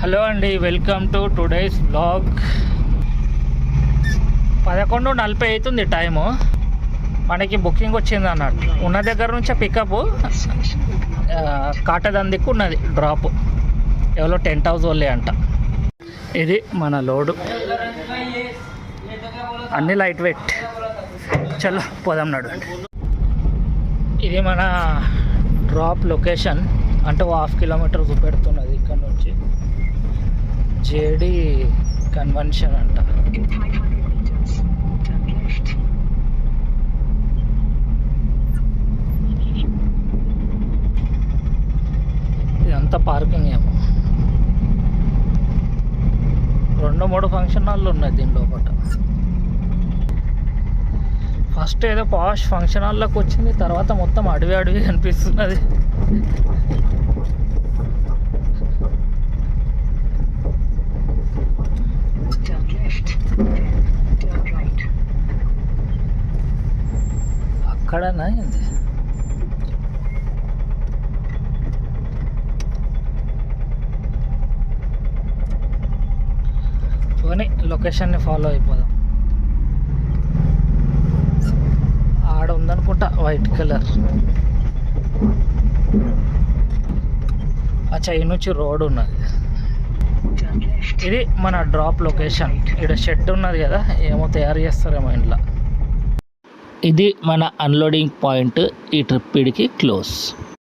Hello అండి, welcome to today's vlog. 11:40 అవుతుంది time. మనకి బుకింగ్ వచ్చింది అన్నట్టు. ఉన్న దగ్గర నుంచే పికప్ కాటదందికు ఉన్నది డ్రాప్. ఎవరో 10,000 వాళ్ళే అంట. ఇది మన లోడు, అన్నీ లైట్ వెయిట్. చలో పోదాం నడు. ఇది మన డ్రాప్ లొకేషన్. అంటే 1/2 కిలోమీటర్ చూపెడుతున్నది ఇక్కడ నుంచి. జేడి కన్వెన్షన్ అంట. ఇదంతా పార్కింగ్ ఏమో. 2-3 ఫంక్షన్ హాల్లో ఉన్నాయి దీని లోపల. ఫస్ట్ ఏదో పాష్ ఫంక్షన్ హాల్లోకి వచ్చింది, తర్వాత మొత్తం అడవి అడవి అనిపిస్తున్నది. అక్కడనా ఏంది? పోనీ లొకేషన్ని ఫాలో అయిపోదాం. ఆడ ఉందనుకుంటా వైట్ కలర్. అచ్చా, ఈ నుంచి రోడ్ ఉన్నది. ఇది మన డ్రాప్ లొకేషన్. ఇక్కడ షెడ్ ఉన్నది కదా, ఏమో తయారు చేస్తారేమో ఇంట్లో. ఇది మన అన్లోడింగ్ పాయింట్. ఈ ట్రిప్ ఇడికి క్లోజ్.